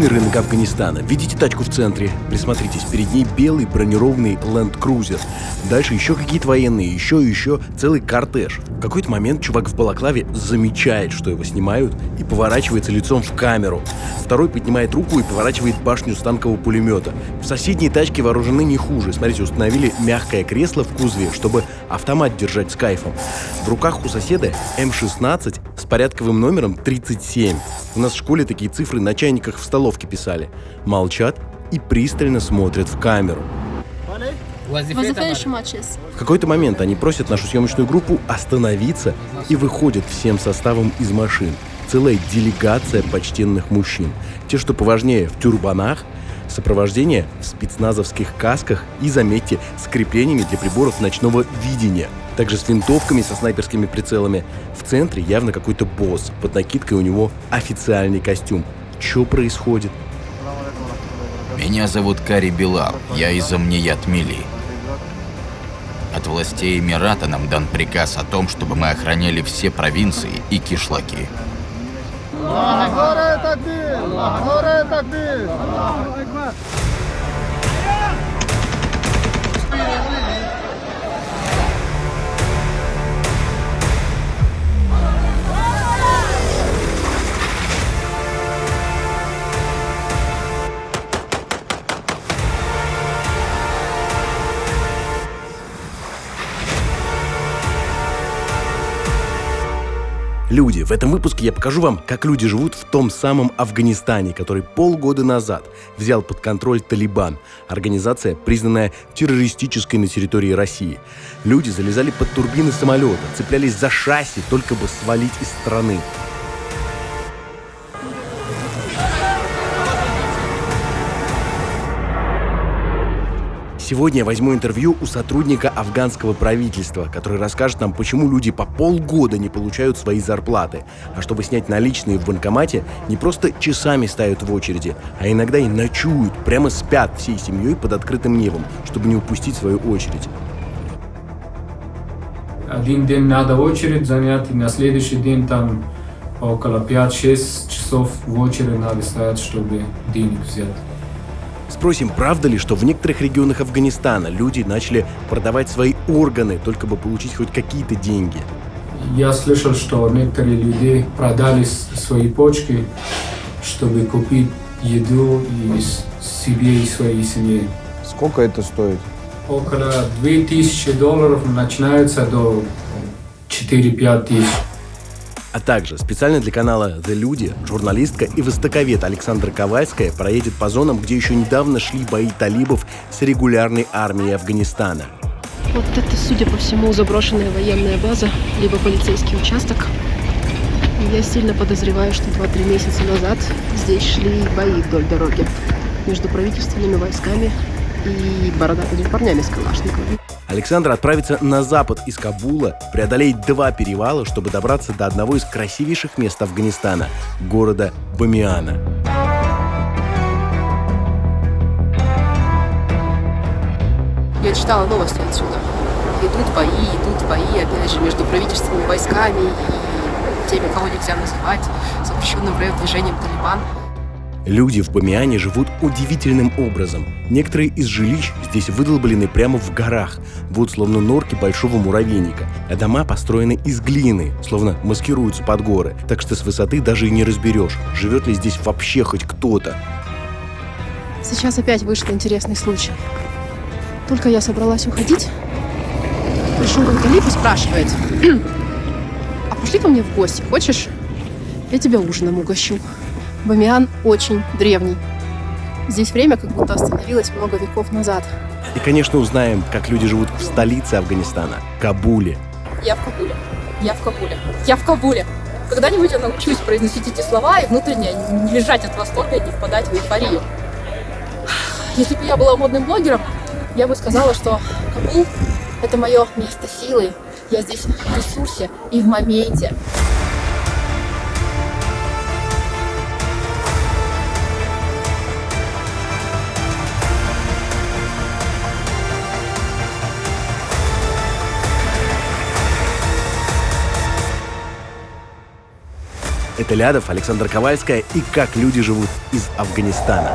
Типичный рынок Афганистана. Видите тачку в центре? Присмотритесь, перед ней белый бронированный Land Cruiser. Дальше еще какие-то военные, еще целый кортеж. В какой-то момент чувак в балаклаве замечает, что его снимают, и поворачивается лицом в камеру. Второй поднимает руку и поворачивает башню с танкового пулемета. В соседней тачке вооружены не хуже. Смотрите, установили мягкое кресло в кузове, чтобы автомат держать с кайфом. В руках у соседа М16 с порядковым номером 37. У нас в школе такие цифры на чайниках в столовке писали. Молчат и пристально смотрят в камеру. В какой-то момент они просят нашу съемочную группу остановиться и выходят всем составом из машин. Целая делегация почтенных мужчин. Те, что поважнее, в тюрбанах, сопровождение в спецназовских касках и, заметьте, с креплениями для приборов ночного видения. Также с винтовками, со снайперскими прицелами. В центре явно какой-то босс. Под накидкой у него официальный костюм. Что происходит? Меня зовут Кари Билал, я из Амният Мили. От властей Эмирата нам дан приказ о том, чтобы мы охраняли все провинции и кишлаки. Люди, в этом выпуске я покажу вам, как люди живут в том самом Афганистане, который полгода назад взял под контроль Талибан, организация, признанная террористической на территории России. Люди залезали под турбины самолета, цеплялись за шасси, только бы свалить из страны. Сегодня я возьму интервью у сотрудника афганского правительства, который расскажет нам, почему люди по полгода не получают свои зарплаты. А чтобы снять наличные в банкомате, не просто часами стоят в очереди, а иногда и ночуют, прямо спят всей семьей под открытым небом, чтобы не упустить свою очередь. Один день надо очередь занять, и на следующий день там около 5-6 часов в очередь надо стоять, чтобы денег взять. Спросим, правда ли, что в некоторых регионах Афганистана люди начали продавать свои органы, только бы получить хоть какие-то деньги. Я слышал, что некоторые люди продали свои почки, чтобы купить еду и себе и своей семье. Сколько это стоит? Около $2000 начинается до 4-5 тысяч. А также специально для канала «The Люди» журналистка и востоковед Александра Ковальская проедет по зонам, где еще недавно шли бои талибов с регулярной армией Афганистана. Вот это, судя по всему, заброшенная военная база, либо полицейский участок. Я сильно подозреваю, что 2-3 месяца назад здесь шли бои вдоль дороги между правительственными войсками и бородатыми парнями с калашниковыми. Александр отправится на запад из Кабула, преодолеет 2 перевала, чтобы добраться до одного из красивейших мест Афганистана – города Бамиана. Я читала новости отсюда. Идут бои, опять же, между правительственными войсками и теми, кого нельзя называть запрещенным движением Талибан. Люди в Бамиане живут удивительным образом. Некоторые из жилищ здесь выдолблены прямо в горах, вот словно норки большого муравейника, а дома построены из глины, словно маскируются под горы, так что с высоты даже и не разберешь, живет ли здесь вообще хоть кто-то. Сейчас опять вышел интересный случай. Только я собралась уходить, пришел какой-то лип и спрашивает: «А пошли ко мне в гости, хочешь? Я тебя ужином угощу». Бамиан очень древний. Здесь время как будто остановилось много веков назад. И, конечно, узнаем, как люди живут в столице Афганистана – Кабуле. Я в Кабуле. Я в Кабуле. Я в Кабуле. Когда-нибудь я научусь произносить эти слова и внутренне не лежать от восторга и не впадать в эйфорию. Если бы я была модным блогером, я бы сказала, что Кабул – это мое место силы. Я здесь в ресурсе и в моменте. Это Лядов, Александра Ковальская и «Как люди живут из Афганистана».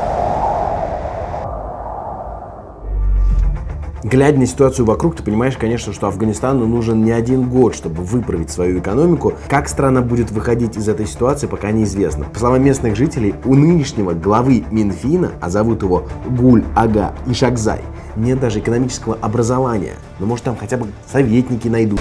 Глядя на ситуацию вокруг, ты понимаешь, конечно, что Афганистану нужен не один год, чтобы выправить свою экономику. Как страна будет выходить из этой ситуации, пока неизвестно. По словам местных жителей, у нынешнего главы Минфина, а зовут его Гуль Ага Ишакзай, нет даже экономического образования. Но может там хотя бы советники найдут.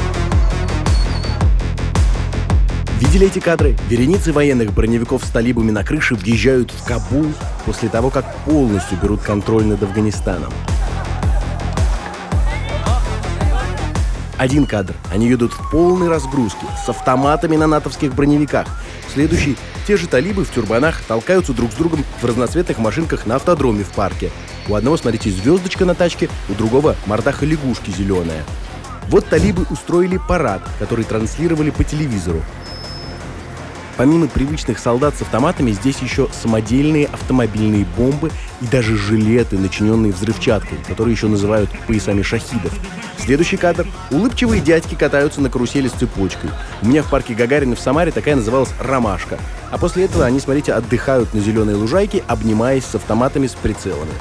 Видели эти кадры? Вереницы военных броневиков с талибами на крыше въезжают в Кабул после того, как полностью берут контроль над Афганистаном. Один кадр. Они едут в полной разгрузке, с автоматами на натовских броневиках. Следующий. Те же талибы в тюрбанах толкаются друг с другом в разноцветных машинках на автодроме в парке. У одного, смотрите, звездочка на тачке, у другого мордаха лягушки зеленая. Вот талибы устроили парад, который транслировали по телевизору. Помимо привычных солдат с автоматами, здесь еще самодельные автомобильные бомбы и даже жилеты, начиненные взрывчаткой, которые еще называют поясами шахидов. Следующий кадр. Улыбчивые дядьки катаются на карусели с цепочкой. У меня в парке Гагарина в Самаре такая называлась «Ромашка». А после этого они, смотрите, отдыхают на зеленой лужайке, обнимаясь с автоматами с прицелами.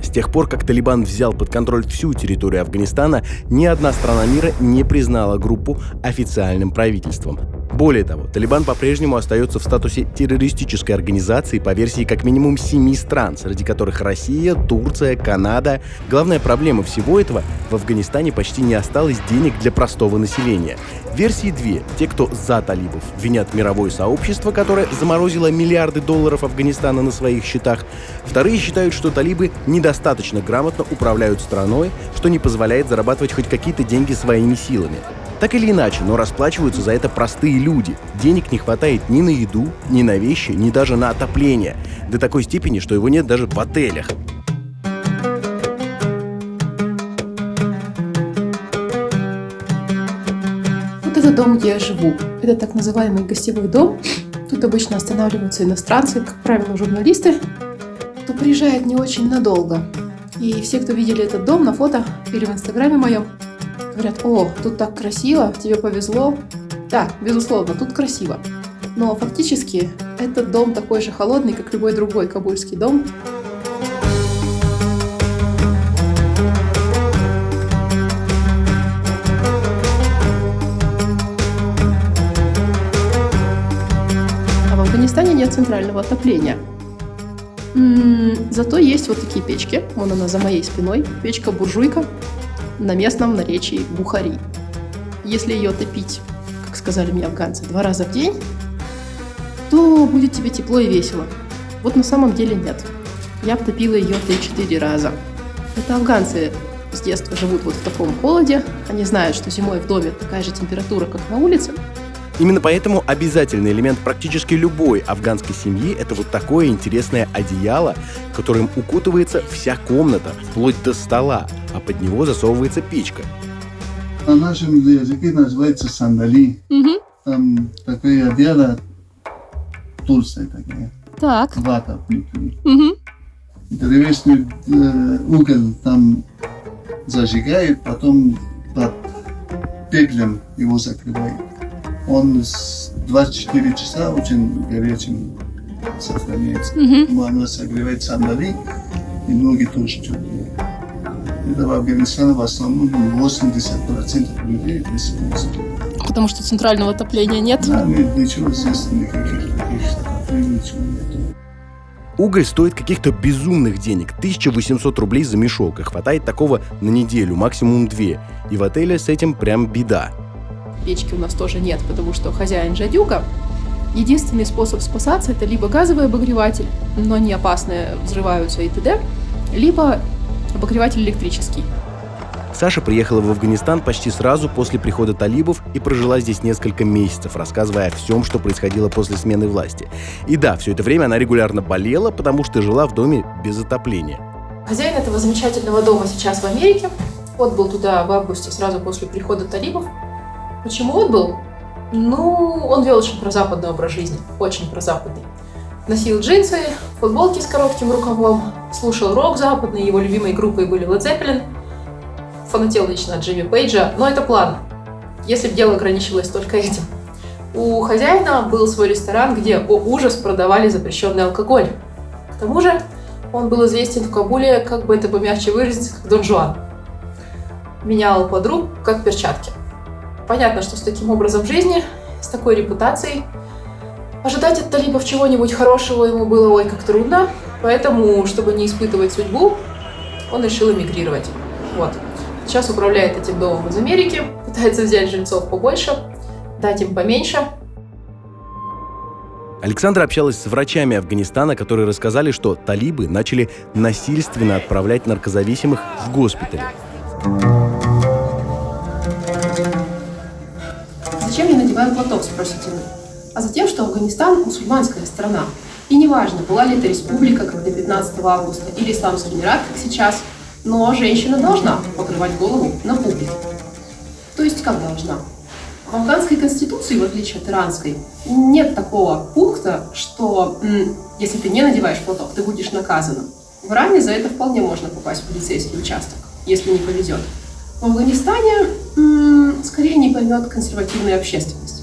С тех пор, как Талибан взял под контроль всю территорию Афганистана, ни одна страна мира не признала группу официальным правительством. Более того, Талибан по-прежнему остается в статусе террористической организации по версии как минимум 7 стран, среди которых Россия, Турция, Канада. Главная проблема всего этого — в Афганистане почти не осталось денег для простого населения. Версии две. Те, кто за талибов, винят мировое сообщество, которое заморозило миллиарды долларов Афганистана на своих счетах. Вторые считают, что талибы недостаточно грамотно управляют страной, что не позволяет зарабатывать хоть какие-то деньги своими силами. Так или иначе, но расплачиваются за это простые люди. Денег не хватает ни на еду, ни на вещи, ни даже на отопление. До такой степени, что его нет даже в отелях. Вот это дом, где я живу. Это так называемый гостевой дом. Тут обычно останавливаются иностранцы, как правило, журналисты, кто приезжает не очень надолго. И все, кто видели этот дом на фото или в инстаграме моем, говорят: «О, тут так красиво, тебе повезло». Да, безусловно, тут красиво. Но фактически этот дом такой же холодный, как любой другой кабульский дом. А в Афганистане нет центрального отопления. Зато есть вот такие печки. Вон она за моей спиной. Печка-буржуйка. На местном наречии бухари. Если ее топить, как сказали мне афганцы, 2 раза в день, то будет тебе тепло и весело. Вот на самом деле нет. Я топила ее 3-4 раза. Это афганцы с детства живут вот в таком холоде. Они знают, что зимой в доме такая же температура, как на улице. Именно поэтому обязательный элемент практически любой афганской семьи — это вот такое интересное одеяло, которым укутывается вся комната, вплоть до стола, а под него засовывается печка. На нашем языке называется сандали. Там такое одеяло толстое такое. Так. Вата внутри. Древесный уголь там зажигает, потом под пеплем его закрывает. Он с 24 часа очень горячим сохраняется. Оно согревает сандали, и ноги тоже теплые. Это в Афганистане в основном 80% людей без музыки. Потому что центрального отопления нет? Да, ничего здесь, никаких таких отоплений, ничего нет. Уголь стоит каких-то безумных денег, 1800 рублей за мешок, и хватает такого на неделю, максимум 2. И в отеле с этим прям беда. Печки у нас тоже нет, потому что хозяин жадюга. Единственный способ спасаться — это либо газовый обогреватель, но они опасные, взрываются и т.д., либо обогреватель электрический. Саша приехала в Афганистан почти сразу после прихода талибов и прожила здесь несколько месяцев, рассказывая о всем, что происходило после смены власти. И да, все это время она регулярно болела, потому что жила в доме без отопления. Хозяин этого замечательного дома сейчас в Америке. Отбыл туда в августе, сразу после прихода талибов. Почему отбыл? Он вел очень прозападный образ жизни, очень прозападный. Носил джинсы, футболки с коротким рукавом, слушал рок западный, его любимой группой были Led Zeppelin, фанател лично от Джимми Пейджа, но это плавно, если бы дело ограничивалось только этим. У хозяина был свой ресторан, где, о ужас, продавали запрещенный алкоголь. К тому же он был известен в Кабуле, как бы это помягче выразиться, как Дон Жуан. Менял подруг как перчатки. Понятно, что с таким образом жизни, с такой репутацией, ожидать от талибов чего-нибудь хорошего ему было ой как трудно, поэтому, чтобы не испытывать судьбу, он решил эмигрировать. Вот. Сейчас управляет этим домом из Америки, пытается взять жильцов побольше, дать им поменьше. Александра общалась с врачами Афганистана, которые рассказали, что талибы начали насильственно отправлять наркозависимых в госпитали. Зачем я надеваю платок, спросите вы? А затем, что Афганистан – мусульманская страна. И неважно, была ли это республика, как до 15 августа, или Исламский Эмират, как сейчас, но женщина должна покрывать голову на публике. То есть как должна? В афганской конституции, в отличие от иранской, нет такого пункта, что если ты не надеваешь платок, ты будешь наказана. В Иране за это вполне можно попасть в полицейский участок, если не повезет. В Афганистане скорее не поймет консервативная общественность.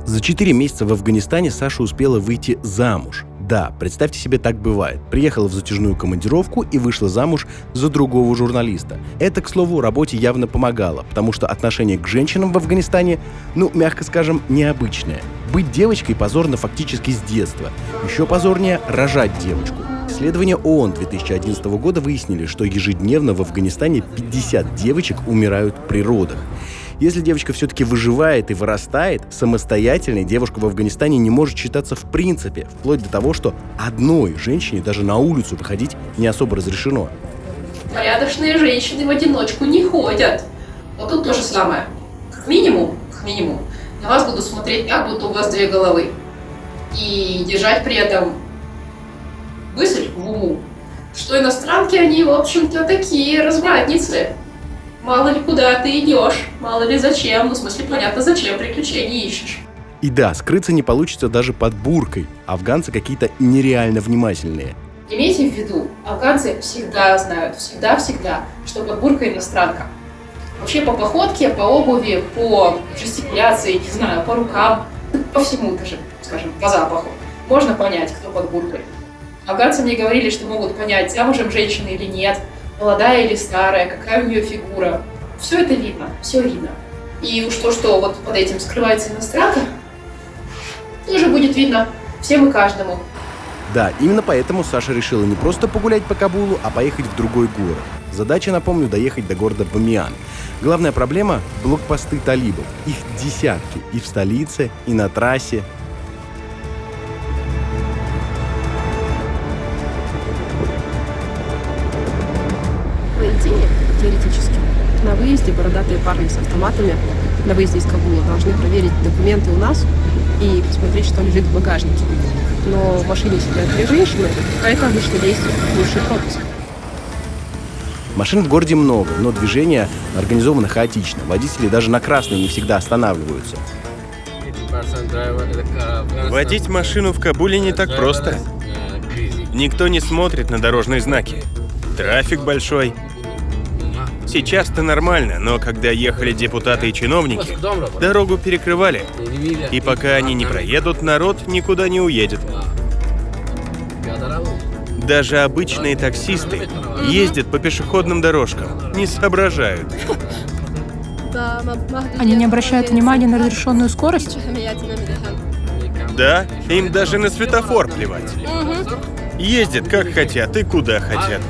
За 4 месяца в Афганистане Саша успела выйти замуж. Да, представьте себе, так бывает. Приехала в затяжную командировку и вышла замуж за другого журналиста. Это, к слову, работе явно помогало, потому что отношение к женщинам в Афганистане, мягко скажем, необычное. Быть девочкой позорно фактически с детства. Еще позорнее – рожать девочку. Исследования ООН 2011 года выяснили, что ежедневно в Афганистане 50 девочек умирают при родах. Если девочка все-таки выживает и вырастает, самостоятельной девушка в Афганистане не может считаться в принципе, вплоть до того, что одной женщине даже на улицу выходить не особо разрешено. Порядочные женщины в одиночку не ходят. Вот тут то же самое. Как минимум, на вас будут смотреть так, будто у вас 2 головы. И держать при этом мысль в уму, что иностранки, они, в общем-то, такие развратницы. Мало ли куда ты идешь, мало ли зачем, в смысле, понятно, зачем приключений ищешь. И да, скрыться не получится даже под буркой. Афганцы какие-то нереально внимательные. Имейте в виду, афганцы всегда знают, всегда, что под буркой иностранка. Вообще по походке, по обуви, по жестикуляции, не знаю, по рукам, по всему даже, скажем, по запаху, можно понять, кто под буркой. Афганцы мне говорили, что могут понять, замужем женщина или нет, молодая или старая, какая у нее фигура. Все это видно, все видно. И уж то, вот под этим скрывается иностранка, тоже будет видно всем и каждому. Да, именно поэтому Саша решила не просто погулять по Кабулу, а поехать в другой город. Задача, напомню, доехать до города Бамиян. Главная проблема – блокпосты талибов. Их десятки и в столице, и на трассе. По идее, теоретически, на выезде бородатые парни с автоматами на выезде из Кабула должны проверить документы у нас и посмотреть, что лежит в багажнике. Но в машине сидят 2 женщины, а это обычно действует лучший пропуск. Машин в городе много, но движение организовано хаотично. Водители даже на красной не всегда останавливаются. Водить машину в Кабуле не так просто. Никто не смотрит на дорожные знаки. Трафик большой. Сейчас-то нормально, но когда ехали депутаты и чиновники, дорогу перекрывали. И пока они не проедут, народ никуда не уедет. Даже обычные таксисты ездят по пешеходным дорожкам, не соображают. Они не обращают внимания на разрешенную скорость? Да, им даже на светофор плевать. Ездят как хотят и куда хотят.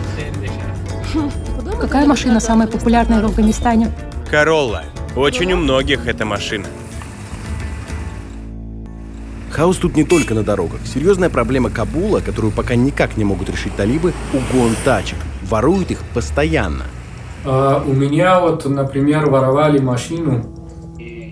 Какая машина самая популярная в Афганистане? Королла. Очень у многих эта машина. Хаос тут не только на дорогах. Серьезная проблема Кабула, которую пока никак не могут решить талибы – угон тачек. Воруют их постоянно. У меня вот, например, воровали машину.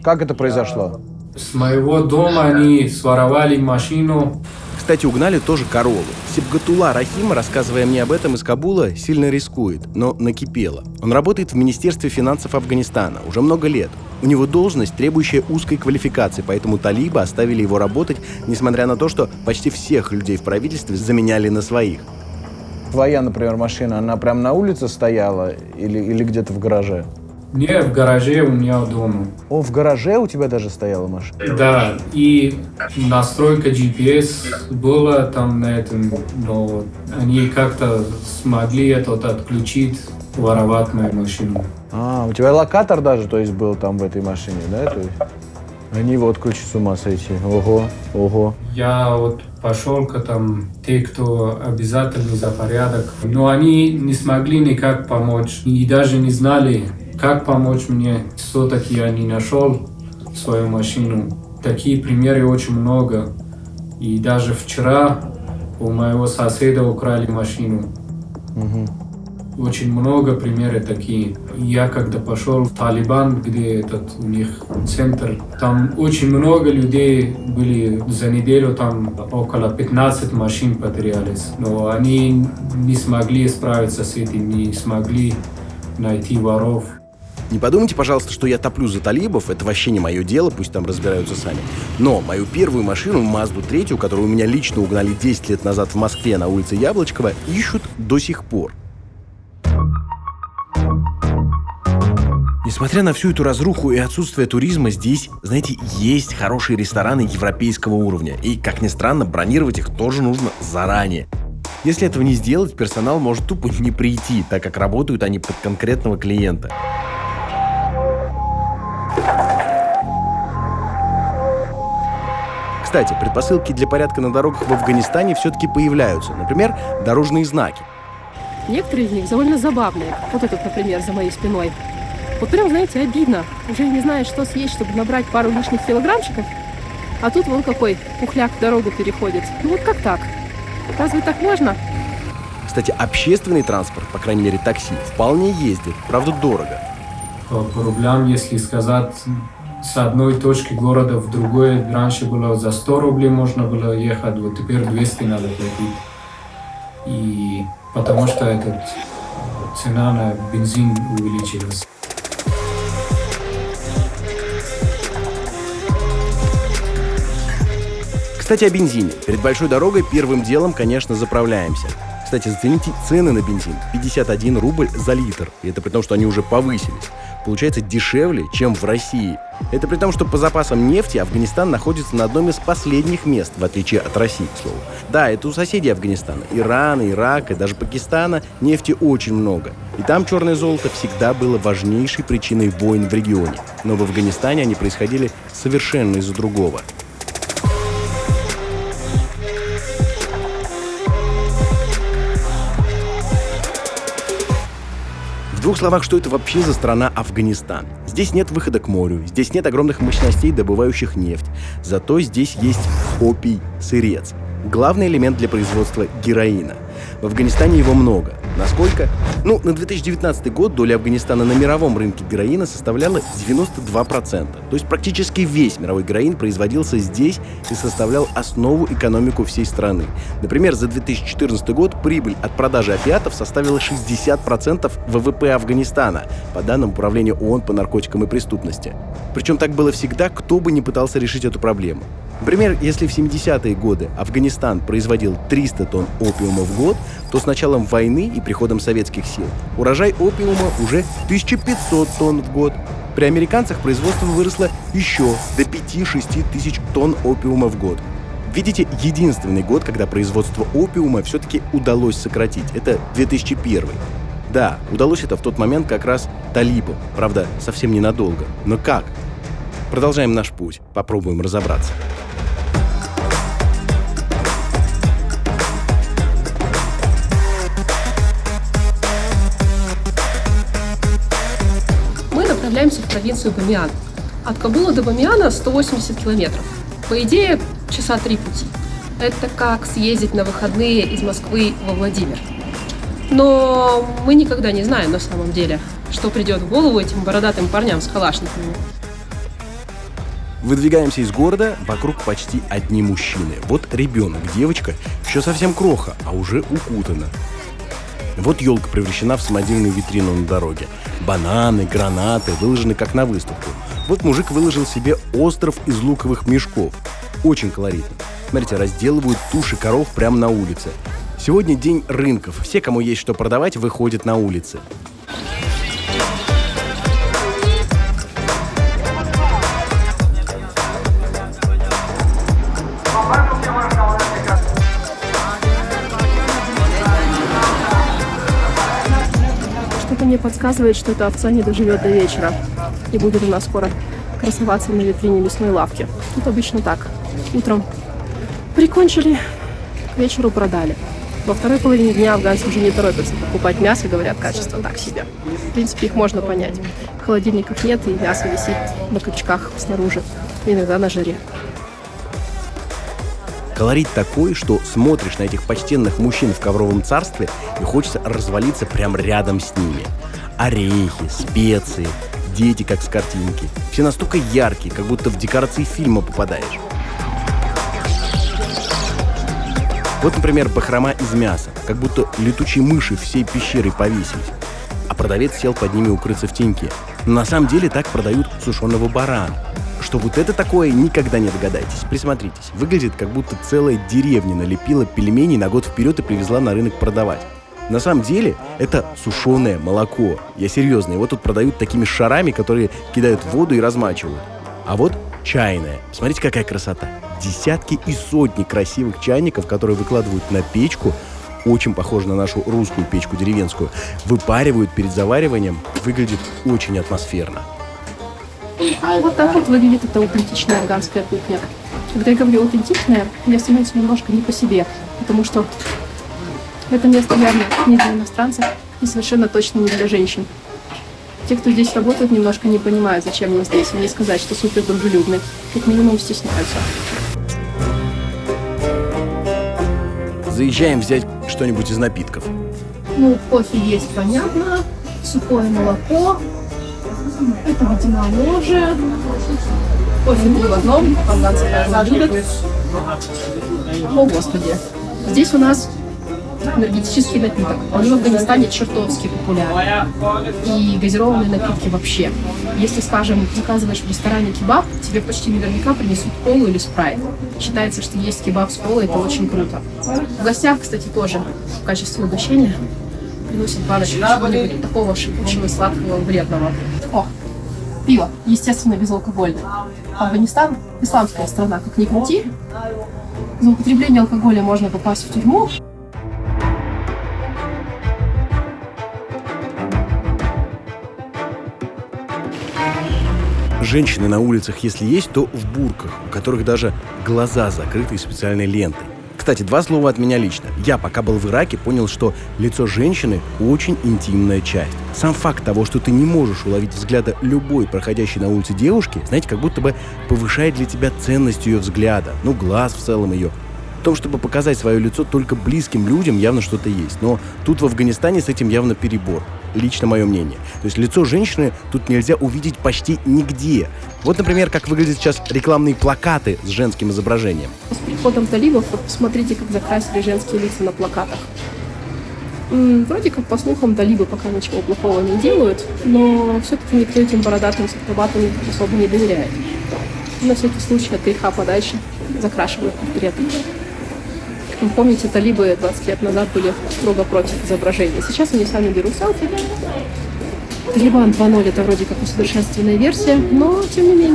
Как это произошло? С моего дома они своровали машину. Кстати, угнали тоже Короллу. Сибгатулла Рахим, рассказывая мне об этом из Кабула, сильно рискует, но накипело. Он работает в Министерстве финансов Афганистана уже много лет. У него должность, требующая узкой квалификации, поэтому талибы оставили его работать, несмотря на то, что почти всех людей в правительстве заменяли на своих. Твоя, например, машина, она прям на улице стояла или где-то в гараже? Не, в гараже у меня дома. О, в гараже у тебя даже стояла машина? Да, и настройка GPS была там на этом, но они как-то смогли это отключить, воровать мою машину. А, у тебя локатор даже, то есть, был там в этой машине, да? То есть, они его отключат, с ума сойти. Ого, ого. Я вот пошел к там, те, кто обязательно за порядок, но они не смогли никак помочь и даже не знали, как помочь мне. Все-таки я не нашел свою машину. Такие примеры очень много. И даже вчера у моего соседа украли машину. Очень много примеров такие. Я когда пошел в Талибан, где у них центр, там очень много людей были. За неделю там около 15 машин потерялись. Но они не смогли справиться с этим, не смогли найти воров. Не подумайте, пожалуйста, что я топлю за талибов, это вообще не мое дело, пусть там разбираются сами. Но мою первую машину, Мазду 3, которую у меня лично угнали 10 лет назад в Москве на улице Яблочкова, ищут до сих пор. Несмотря на всю эту разруху и отсутствие туризма, здесь, знаете, есть хорошие рестораны европейского уровня. И, как ни странно, бронировать их тоже нужно заранее. Если этого не сделать, персонал может тупо не прийти, так как работают они под конкретного клиента. Кстати, предпосылки для порядка на дорогах в Афганистане все-таки появляются. Например, дорожные знаки. Некоторые из них довольно забавные. Вот этот, например, за моей спиной. Вот прям, знаете, обидно. Уже не знаешь, что съесть, чтобы набрать пару лишних килограммчиков. А тут вон какой пухляк дорогу переходит. Ну вот как так? Разве так можно? Кстати, общественный транспорт, по крайней мере такси, вполне ездит. Правда, дорого. По рублям, если сказать, с одной точки города в другой, раньше было за 100 рублей можно было ехать, вот теперь 200 надо платить. И потому что цена на бензин увеличилась. Кстати, о бензине. Перед большой дорогой первым делом, конечно, заправляемся. Кстати, зацените цены на бензин. 51 рубль за литр. И это при том, что они уже повысились. Получается дешевле, чем в России. Это при том, что по запасам нефти Афганистан находится на одном из последних мест, в отличие от России, к слову. Да, это у соседей Афганистана. Ирана, Ирака и даже Пакистана нефти очень много. И там черное золото всегда было важнейшей причиной войн в регионе. Но в Афганистане они происходили совершенно из-за другого. В двух словах, что это вообще за страна Афганистан? Здесь нет выхода к морю, здесь нет огромных мощностей, добывающих нефть. Зато здесь есть опий-сырец. Главный элемент для производства героина. В Афганистане его много. Насколько? На 2019 год доля Афганистана на мировом рынке героина составляла 92%. То есть практически весь мировой героин производился здесь и составлял основу экономику всей страны. Например, за 2014 год прибыль от продажи опиатов составила 60% ВВП Афганистана, по данным Управления ООН по наркотикам и преступности. Причем так было всегда, кто бы ни пытался решить эту проблему. Например, если в 70-е годы Афганистан производил 300 тонн опиума в год, то с началом войны и приходом советских сил урожай опиума уже 1500 тонн в год. При американцах производство выросло еще до 5-6 тысяч тонн опиума в год. Видите, единственный год, когда производство опиума все-таки удалось сократить, это 2001. Да, удалось это в тот момент как раз талибам, правда, совсем ненадолго. Но как? Продолжаем наш путь, попробуем разобраться. Отправляемся в провинцию Бамиан. От Кабула до Бамиана 180 километров. По идее, часа 3 пути. Это как съездить на выходные из Москвы во Владимир. Но мы никогда не знаем на самом деле, что придет в голову этим бородатым парням с калашниками. Выдвигаемся из города, вокруг почти одни мужчины. Вот ребенок, девочка, еще совсем кроха, а уже укутана. Вот елка превращена в самодельную витрину на дороге. Бананы, гранаты выложены как на выставку. Вот мужик выложил себе остров из луковых мешков. Очень колоритно. Смотрите, разделывают туши коров прямо на улице. Сегодня день рынков. Все, кому есть что продавать, выходят на улицы. мне подсказывает, что эта овца не доживет до вечера и будет у нас скоро красоваться на витрине мясной лавки. Тут обычно так. Утром прикончили, к вечеру продали. Во второй половине дня афганцы уже не торопятся покупать мясо, говорят, качество так себе. В принципе, их можно понять. Холодильников нет, и мясо висит на крючках снаружи, иногда на жаре. Колорит такой, что смотришь на этих почтенных мужчин в ковровом царстве и хочется развалиться прямо рядом с ними. Орехи, специи, дети как с картинки. Все настолько яркие, как будто в декорации фильма попадаешь. Вот, например, бахрома из мяса, как будто летучие мыши всей пещерой повесились. А продавец сел под ними укрыться в теньке. Но на самом деле так продают сушеного барана. Что вот это такое, никогда не догадаетесь. Присмотритесь. Выглядит, как будто целая деревня налепила пельменей на год вперед и привезла на рынок продавать. На самом деле, это сушеное молоко. Я серьезно, его тут продают такими шарами, которые кидают в воду и размачивают. А вот чайное. Смотрите, какая красота. Десятки и сотни красивых чайников, которые выкладывают на печку, очень похоже на нашу русскую печку деревенскую, выпаривают перед завариванием. Выглядит очень атмосферно. Вот так вот выглядит эта аутентичная афганская кухня. Когда я говорю аутентичная, мне становится немножко не по себе, потому что это место явно не для иностранцев и совершенно точно не для женщин. Те, кто здесь работает, немножко не понимают, зачем мы здесь, и не сказать, что супер дружелюбны. Как минимум стесняются. Заезжаем взять что-нибудь из напитков. Ну, кофе есть, понятно. Сухое молоко. Это водяная ложа. Кофе 3 в одном. Афганцы, наверное, любят. О, Господи. Здесь у нас энергетический напиток. Он в Афганистане чертовски популярен. И газированные напитки вообще. Если, скажем, заказываешь в ресторане кебаб, тебе почти наверняка принесут колу или спрайт. Считается, что есть кебаб с колой, это очень круто. В гостях, кстати, тоже в качестве угощения приносят баночку чего-нибудь такого шипучего, сладкого, вредного. О, пиво, естественно, безалкогольное. Афганистан – исламская страна, как ни крути. За употребление алкоголя можно попасть в тюрьму. Женщины на улицах, если есть, то в бурках, у которых даже глаза закрыты специальной лентой. Кстати, 2 слова от меня лично. Я, пока был в Ираке, понял, что лицо женщины – очень интимная часть. Сам факт того, что ты не можешь уловить взгляда любой проходящей на улице девушки, знаете, как будто бы повышает для тебя ценность ее взгляда, глаз в целом ее. В том, чтобы показать свое лицо только близким людям, явно что-то есть. Но тут в Афганистане с этим явно перебор. Лично мое мнение. То есть лицо женщины тут нельзя увидеть почти нигде. Вот, например, как выглядят сейчас рекламные плакаты с женским изображением. С приходом талибов, вот посмотрите, как закрасили женские лица на плакатах. Вроде как, по слухам, талибы пока ничего плохого не делают, но все-таки никто этим бородатым сакробатам особо не доверяет. На всякий случай от греха подальше закрашивают портреты. Как вы помните, талибы 20 лет назад были строго против изображения. Сейчас они сами берут селфи. Талибан 2.0 это вроде как усовершенствованная версия, но тем не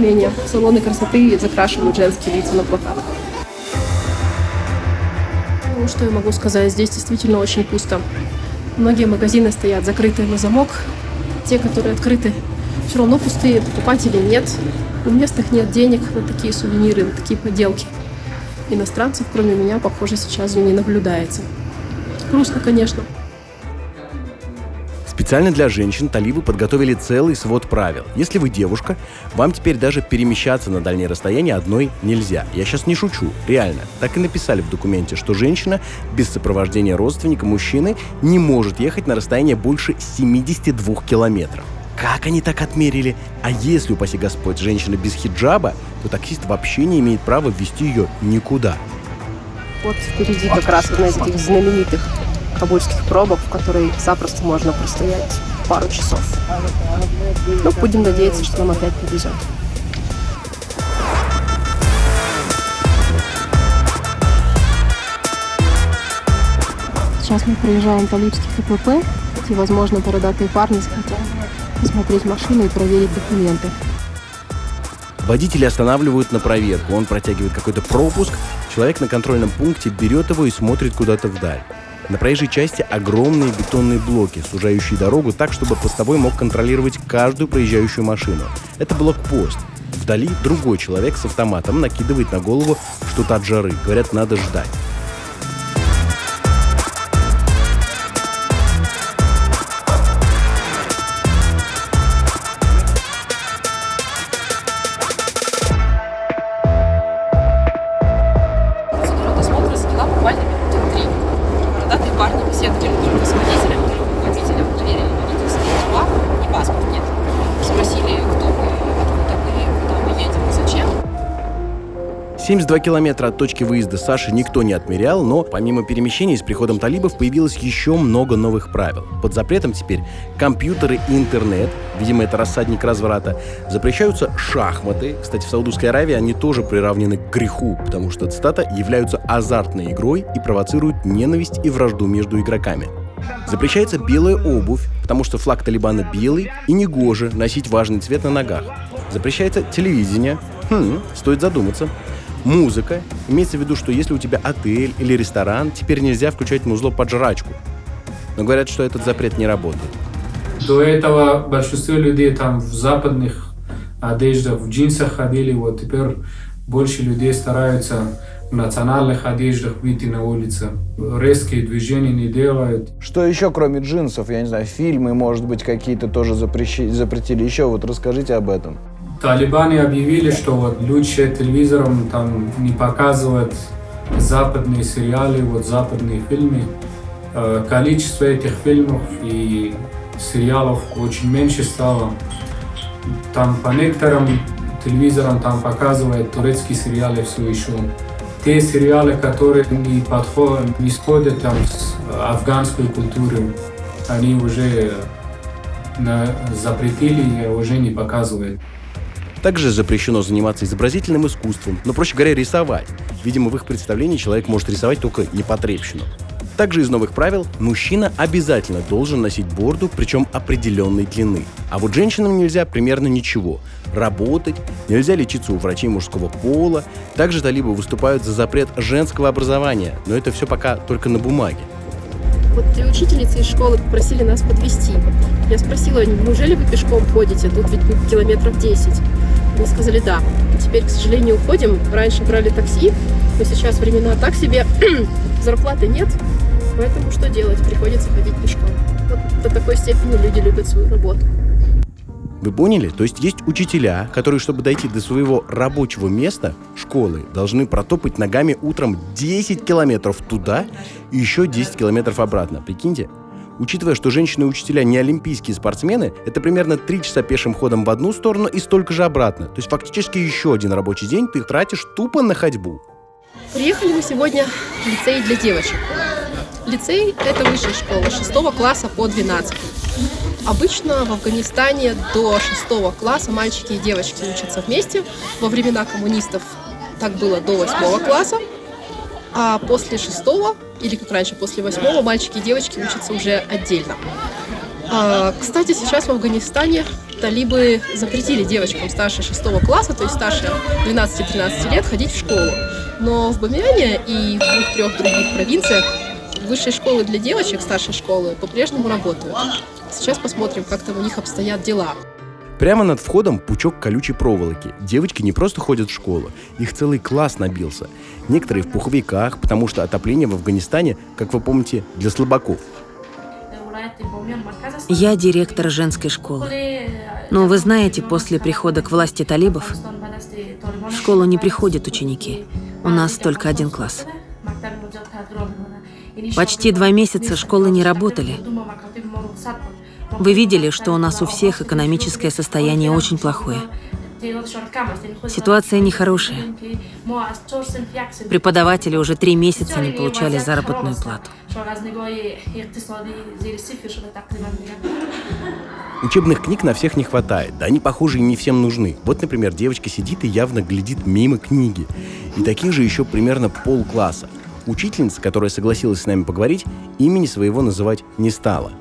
менее, салоны красоты закрашивают женские лица на плакатах. Ну, что я могу сказать, здесь действительно очень пусто. Многие магазины стоят закрытые на замок. Те, которые открыты, все равно пустые, покупателей нет. У местных нет денег на такие сувениры, на такие поделки. Иностранцев, кроме меня, похоже, сейчас не наблюдается. Грустно, конечно. Специально для женщин талибы подготовили целый свод правил. Если вы девушка, вам теперь даже перемещаться на дальние расстояния одной нельзя. Я сейчас не шучу, реально. Так и написали в документе, что женщина без сопровождения родственника мужчины не может ехать на расстояние больше 72 километров. Как они так отмерили? А если, упаси Господь, женщина без хиджаба, то таксист вообще не имеет права ввести ее никуда. Вот впереди как раз одна из этих знаменитых кабульских пробок, в которой запросто можно простоять пару часов. Но будем надеяться, что нам опять повезет. Сейчас мы проезжаем талибский КПП, где, возможно, бородатые парни захотят посмотреть машину и проверить документы. Водители останавливают на проверку, он протягивает какой-то пропуск, человек на контрольном пункте берет его и смотрит куда-то вдаль. На проезжей части огромные бетонные блоки, сужающие дорогу так, чтобы постовой мог контролировать каждую проезжающую машину. Это блокпост. Вдали другой человек с автоматом накидывает на голову что-то от жары. Говорят, надо ждать. Спросили, кто вы, откуда вы, куда мы едем и зачем. 72 километра от точки выезда Саши никто не отмерял, но помимо перемещений с приходом талибов появилось еще много новых правил. Под запретом теперь компьютеры и интернет, видимо, это рассадник разврата. Запрещаются шахматы. Кстати, в Саудовской Аравии они тоже приравнены к греху, потому что, цитата, являются азартной игрой и провоцируют ненависть и вражду между игроками. Запрещается белая обувь, потому что флаг Талибана белый и негоже носить важный цвет на ногах. Запрещается телевидение. Стоит задуматься. Музыка. Имеется в виду, что если у тебя отель или ресторан, теперь нельзя включать музло под жрачку. Но говорят, что этот запрет не работает. До этого большинство людей там в западных одеждах, в джинсах ходили. Вот теперь больше людей стараются в национальных одеждах выйти на улицу. Резкие движения не делают. Что еще, кроме джинсов? Я не знаю, фильмы, может быть, какие-то тоже запретили. Еще вот расскажите об этом. Талибаны объявили, что вот лучше телевизором там не показывать западные сериалы, вот западные фильмы. Количество этих фильмов и сериалов очень меньше стало. Там по некоторым телевизорам там показывают турецкие сериалы все еще. Те сериалы, которые не сходят там с афганской культурой, они уже запретили и уже не показывают. Также запрещено заниматься изобразительным искусством, но, проще говоря, рисовать. Видимо, в их представлении человек может рисовать только непотребщину. Также из новых правил мужчина обязательно должен носить бороду, причем определенной длины. А вот женщинам нельзя примерно ничего. Работать, нельзя лечиться у врачей мужского пола. Также талибы выступают за запрет женского образования, но это все пока только на бумаге. Вот три учительницы из школы попросили нас подвезти. Я спросила, неужели вы пешком ходите? Тут ведь километров 10. Они сказали, да. Теперь, к сожалению, уходим. Раньше брали такси, но сейчас времена так себе. Зарплаты нет, поэтому что делать? Приходится ходить пешком. Вот до такой степени люди любят свою работу. Вы поняли? То есть есть учителя, которые, чтобы дойти до своего рабочего места, школы, должны протопать ногами утром 10 километров туда и еще 10 километров обратно. Прикиньте? Учитывая, что женщины-учителя не олимпийские спортсмены, это примерно 3 часа пешим ходом в одну сторону и столько же обратно. То есть фактически еще один рабочий день ты тратишь тупо на ходьбу. Приехали мы сегодня в лицей для девочек. Лицей – это высшая школа, 6 класса по 12. Обычно в Афганистане до 6 класса мальчики и девочки учатся вместе. Во времена коммунистов так было до 8 класса. А после 6, или как раньше, после 8, мальчики и девочки учатся уже отдельно. Кстати, сейчас в Афганистане талибы запретили девочкам старше 6 класса, то есть старше 12-13 лет, ходить в школу. Но в Бамиане и в 2-3 других провинциях высшие школы для девочек, старшей школы, по-прежнему работают. Сейчас посмотрим, как там у них обстоят дела. Прямо над входом пучок колючей проволоки. Девочки не просто ходят в школу, их целый класс набился. Некоторые в пуховиках, потому что отопление в Афганистане, как вы помните, для слабаков. Я директор женской школы. Но вы знаете, после прихода к власти талибов в школу не приходят ученики. У нас только 1 класс. Почти 2 месяца школы не работали. Вы видели, что у нас у всех экономическое состояние очень плохое. Ситуация нехорошая. Преподаватели уже 3 месяца не получали заработную плату. Учебных книг на всех не хватает, да они, похоже, и не всем нужны. Вот, например, девочка сидит и явно глядит мимо книги. И таких же еще примерно полкласса. Учительница, которая согласилась с нами поговорить, имени своего называть не стала.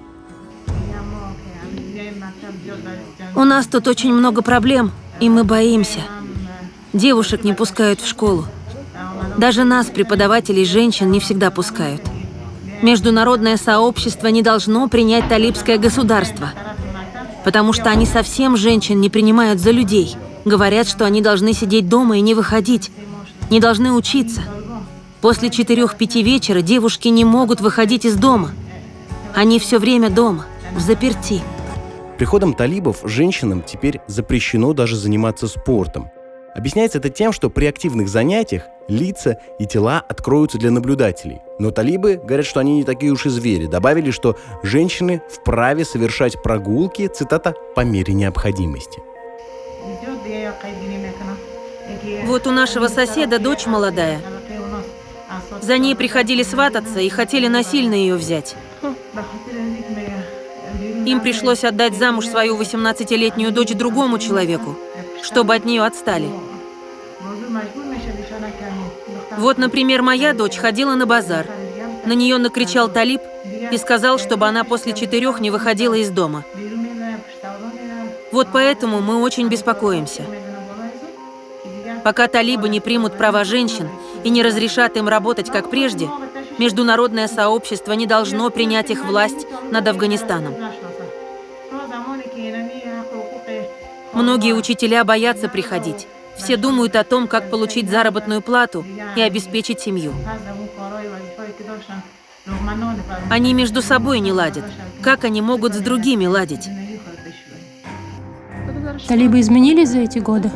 У нас тут очень много проблем, и мы боимся. Девушек не пускают в школу. Даже нас, преподавателей женщин, не всегда пускают. Международное сообщество не должно принять талибское государство, потому что они совсем женщин не принимают за людей. Говорят, что они должны сидеть дома и не выходить, не должны учиться. После 4-5 вечера девушки не могут выходить из дома. Они все время дома, взаперти. Приходом талибов женщинам теперь запрещено даже заниматься спортом. Объясняется это тем, что при активных занятиях лица и тела откроются для наблюдателей. Но талибы говорят, что они не такие уж и звери. Добавили, что женщины вправе совершать прогулки, цитата, «по мере необходимости». Вот у нашего соседа дочь молодая. За ней приходили свататься и хотели насильно ее взять. Им пришлось отдать замуж свою 18-летнюю дочь другому человеку, чтобы от нее отстали. Вот, например, моя дочь ходила на базар. На нее накричал талиб и сказал, чтобы она после 4 не выходила из дома. Вот поэтому мы очень беспокоимся. Пока талибы не примут права женщин и не разрешат им работать как прежде, международное сообщество не должно принять их власть над Афганистаном. Многие учителя боятся приходить. Все думают о том, как получить заработную плату и обеспечить семью. Они между собой не ладят. Как они могут с другими ладить? Талибы изменились за эти годы?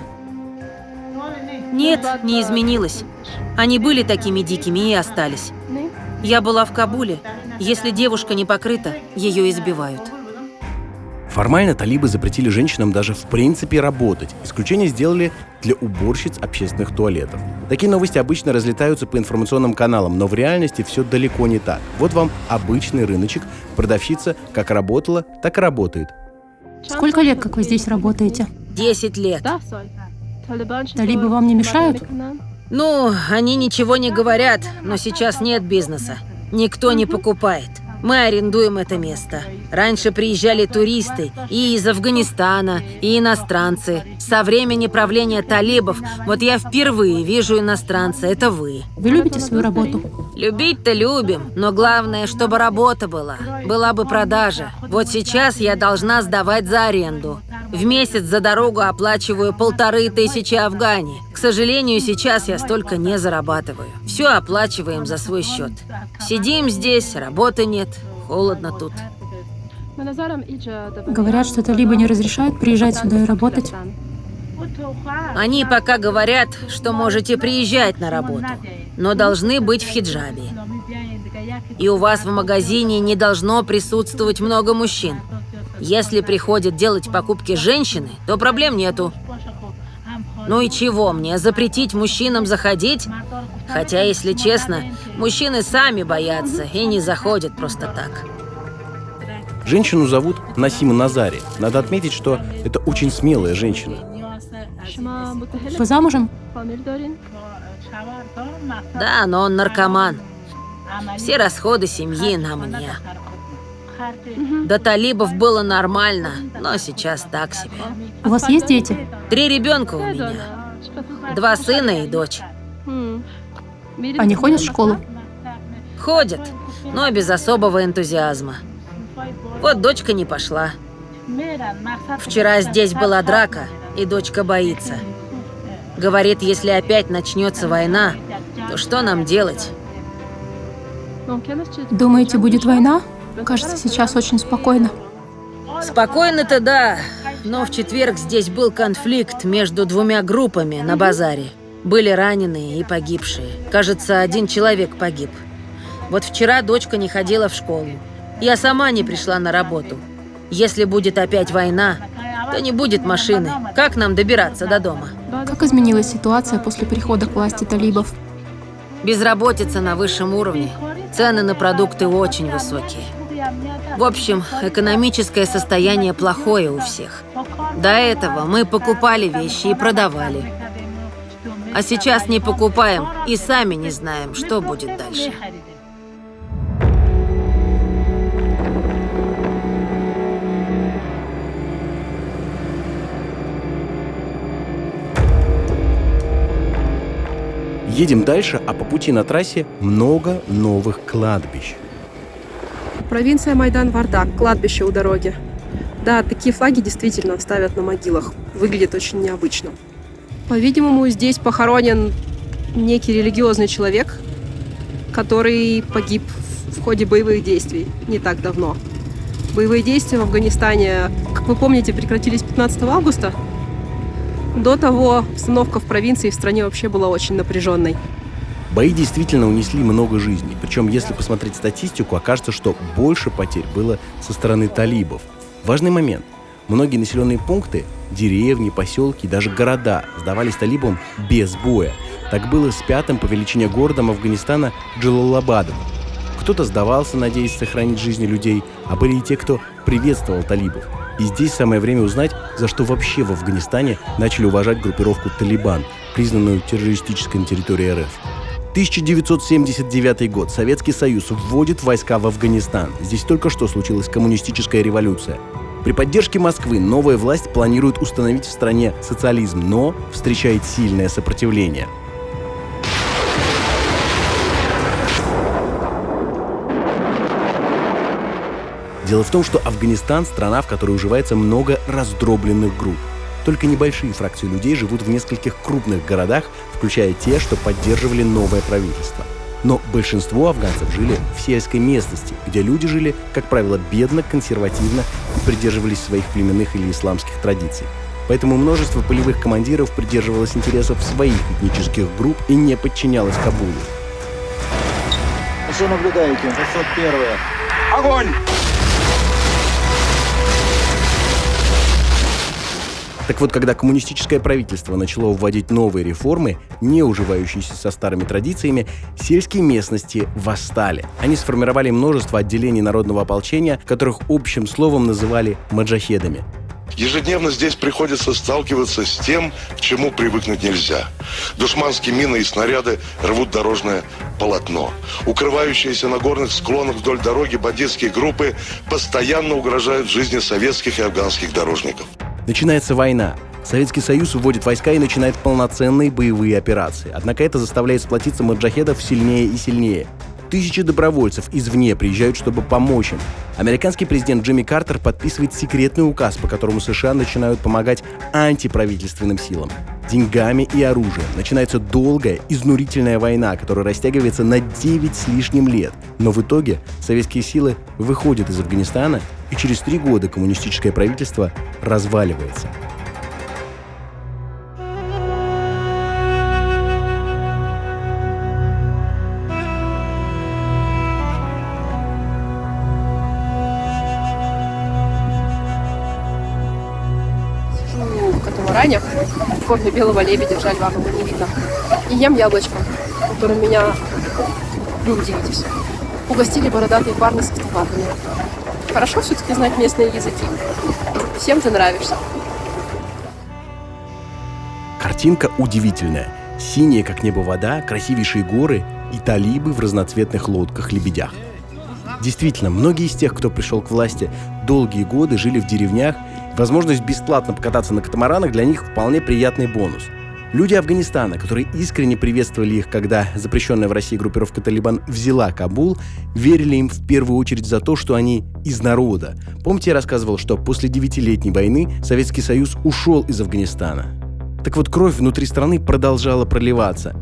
Нет, не изменилось. Они были такими дикими и остались. Я была в Кабуле. Если девушка не покрыта, ее избивают. Формально талибы запретили женщинам даже в принципе работать. Исключение сделали для уборщиц общественных туалетов. Такие новости обычно разлетаются по информационным каналам, но в реальности все далеко не так. Вот вам обычный рыночек. Продавщица как работала, так и работает. Сколько лет, как вы здесь работаете? 10 лет. Талибы вам не мешают? Ну, они ничего не говорят, но сейчас нет бизнеса. Никто не покупает. Мы арендуем это место. Раньше приезжали туристы и из Афганистана, и иностранцы. Со времени правления талибов вот я впервые вижу иностранца. Это вы. Вы любите свою работу? Любить-то любим, но главное, чтобы работа была. Была бы продажа. Вот сейчас я должна сдавать за аренду. В месяц за дорогу оплачиваю 1500 афгани. К сожалению, сейчас я столько не зарабатываю. Все оплачиваем за свой счет. Сидим здесь, работы нет, холодно тут. Говорят, что талибы не разрешают приезжать сюда и работать. Они пока говорят, что можете приезжать на работу, но должны быть в хиджабе. И у вас в магазине не должно присутствовать много мужчин. Если приходят делать покупки женщины, то проблем нету. Ну и чего мне, запретить мужчинам заходить? Хотя, если честно, мужчины сами боятся и не заходят просто так. Женщину зовут Насима Назари. Надо отметить, что это очень смелая женщина. Вы замужем? Да, но он наркоман. Все расходы семьи на мне. До талибов было нормально, но сейчас так себе. У вас есть дети? 3 ребенка у меня. 2 сына и дочь. Они ходят в школу? Ходят, но без особого энтузиазма. Вот дочка не пошла. Вчера здесь была драка, и дочка боится. Говорит, если опять начнется война, то что нам делать? Думаете, будет война? Кажется, сейчас очень спокойно. Спокойно-то да, но в четверг здесь был конфликт между 2 группами на базаре. Были раненые и погибшие. Кажется, 1 человек погиб. Вот вчера дочка не ходила в школу. Я сама не пришла на работу. Если будет опять война, то не будет машины. Как нам добираться до дома? Как изменилась ситуация после прихода к власти талибов? Безработица на высшем уровне. Цены на продукты очень высокие. В общем, экономическое состояние плохое у всех. До этого мы покупали вещи и продавали. А сейчас не покупаем и сами не знаем, что будет дальше. Едем дальше, а по пути на трассе много новых кладбищ. Провинция Майдан-Вардак, кладбище у дороги. Да, такие флаги действительно ставят на могилах. Выглядит очень необычно. По-видимому, здесь похоронен некий религиозный человек, который погиб в ходе боевых действий не так давно. Боевые действия в Афганистане, как вы помните, прекратились 15 августа. До того обстановка в провинции и в стране вообще была очень напряженной. Бои действительно унесли много жизней. Причем, если посмотреть статистику, окажется, что больше потерь было со стороны талибов. Важный момент. Многие населенные пункты, деревни, поселки и даже города сдавались талибам без боя. Так было с пятым по величине городом Афганистана Джалалабадом. Кто-то сдавался, надеясь сохранить жизни людей, а были и те, кто приветствовал талибов. И здесь самое время узнать, за что вообще в Афганистане начали уважать группировку «Талибан», признанную террористической на территории РФ. 1979 год. Советский Союз вводит войска в Афганистан. Здесь только что случилась коммунистическая революция. При поддержке Москвы новая власть планирует установить в стране социализм, но встречает сильное сопротивление. Дело в том, что Афганистан – страна, в которой уживается много раздробленных групп. Только небольшие фракции людей живут в нескольких крупных городах, включая те, что поддерживали новое правительство. Но большинство афганцев жили в сельской местности, где люди жили, как правило, бедно, консервативно и придерживались своих племенных или исламских традиций. Поэтому множество полевых командиров придерживалось интересов своих этнических групп и не подчинялось Кабулу. Что наблюдаете? 601. Огонь! Так вот, когда коммунистическое правительство начало вводить новые реформы, не уживающиеся со старыми традициями, сельские местности восстали. Они сформировали множество отделений народного ополчения, которых общим словом называли маджахедами. Ежедневно здесь приходится сталкиваться с тем, к чему привыкнуть нельзя. Душманские мины и снаряды рвут дорожное полотно. Укрывающиеся на горных склонах вдоль дороги бандитские группы постоянно угрожают жизни советских и афганских дорожников. Начинается война. Советский Союз вводит войска и начинает полноценные боевые операции. Однако это заставляет сплотиться маджахедов сильнее и сильнее. Тысячи добровольцев извне приезжают, чтобы помочь им. Американский президент Джимми Картер подписывает секретный указ, по которому США начинают помогать антиправительственным силам. Деньгами и оружием. Начинается долгая, изнурительная война, которая растягивается на 9 с лишним лет. Но в итоге советские силы выходят из Афганистана, и через 3 года коммунистическое правительство разваливается. В катамаране в форме белого лебедя, жаль, вам его не видно. И ем яблочко, которым меня, вы удивитесь, угостили бородатые парни с автоматами. Хорошо все-таки знать местные языки. Всем ты нравишься. Картинка удивительная. Синяя, как небо, вода, красивейшие горы и талибы в разноцветных лодках-лебедях. Действительно, многие из тех, кто пришел к власти, долгие годы жили в деревнях. Возможность бесплатно покататься на катамаранах для них вполне приятный бонус. Люди Афганистана, которые искренне приветствовали их, когда запрещенная в России группировка «Талибан» взяла Кабул, верили им в первую очередь за то, что они из народа. Помните, я рассказывал, что после 9-летней войны Советский Союз ушел из Афганистана? Так вот, кровь внутри страны продолжала проливаться.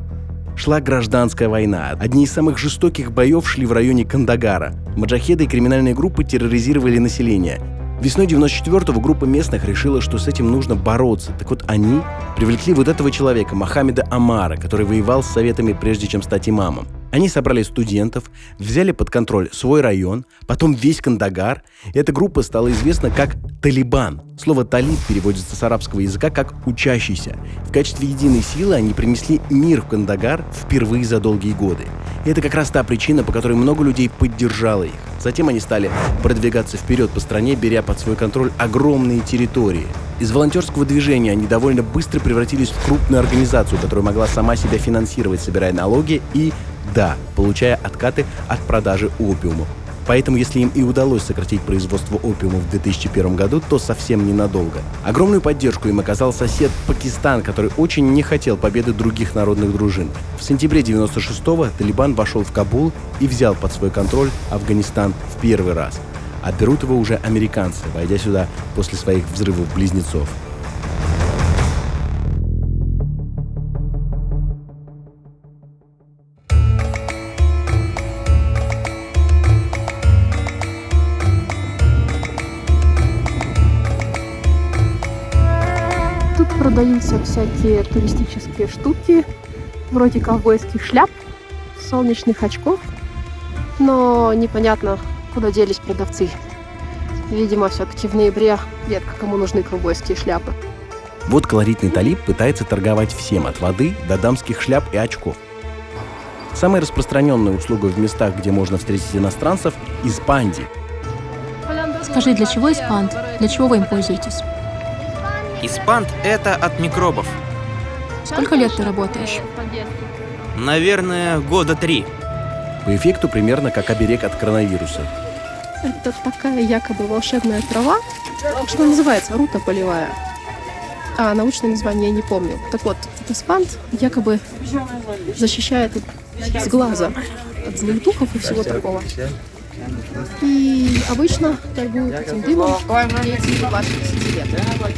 Шла гражданская война. Одни из самых жестоких боев шли в районе Кандагара. Маджахеды и криминальные группы терроризировали население. Весной 94-го группа местных решила, что с этим нужно бороться. Так вот, они привлекли вот этого человека, Мохаммеда Омара, который воевал с советами, прежде чем стать имамом. Они собрали студентов, взяли под контроль свой район, потом весь Кандагар. И эта группа стала известна как «Талибан». Слово «талиб» переводится с арабского языка как «учащийся». В качестве единой силы они принесли мир в Кандагар впервые за долгие годы. И это как раз та причина, по которой много людей поддержало их. Затем они стали продвигаться вперед по стране, беря под свой контроль огромные территории. Из волонтерского движения они довольно быстро превратились в крупную организацию, которая могла сама себя финансировать, собирая налоги и, да, получая откаты от продажи опиума. Поэтому, если им и удалось сократить производство опиума в 2001 году, то совсем ненадолго. Огромную поддержку им оказал сосед Пакистан, который очень не хотел победы других народных дружин. В сентябре 96-го Талибан вошел в Кабул и взял под свой контроль Афганистан в первый раз. А берут его уже американцы, войдя сюда после своих взрывов-близнецов. Тут продаются всякие туристические штуки, вроде ковбойских шляп, солнечных очков, но непонятно, куда делись продавцы. Видимо, все-таки в ноябре редко кому нужны ковбойские шляпы. Вот колоритный талиб пытается торговать всем, от воды до дамских шляп и очков. Самая распространенная услуга в местах, где можно встретить иностранцев – испанди. Скажи, для чего испант? Для чего вы им пользуетесь? Испант – это от микробов. Сколько лет ты работаешь? Наверное, года 3. По эффекту примерно как оберег от коронавируса. Это такая якобы волшебная трава, что называется рута полевая. А научное название я не помню. Так вот, этот испант якобы защищает с глаза от злых духов и всего такого. И обычно торгуют этим дымом дети 20 лет.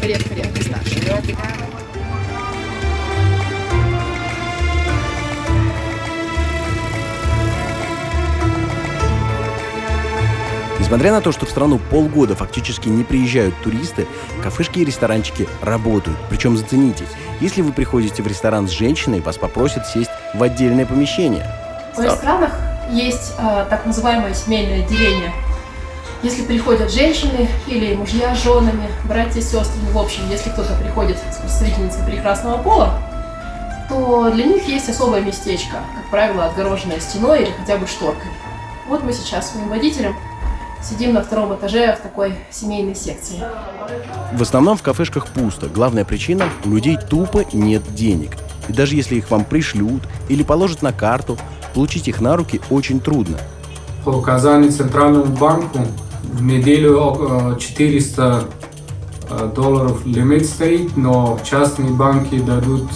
Редко-редко старше. Несмотря на то, что в страну полгода фактически не приезжают туристы, кафешки и ресторанчики работают. Причем зацените, если вы приходите в ресторан с женщиной, вас попросят сесть в отдельное помещение. В ресторанах есть так называемое семейное отделение. Если приходят женщины или мужья с женами, братья с сестрами, в общем, если кто-то приходит с представительницей прекрасного пола, то для них есть особое местечко, как правило, отгороженное стеной или хотя бы шторкой. Вот мы сейчас с моим водителем сидим на 2-м этаже в такой семейной секции. В основном в кафешках пусто. Главная причина – у людей тупо нет денег. И даже если их вам пришлют или положат на карту, получить их на руки очень трудно. По указанию Центральному банку в неделю $400 лимит стоит, но частные банки дадут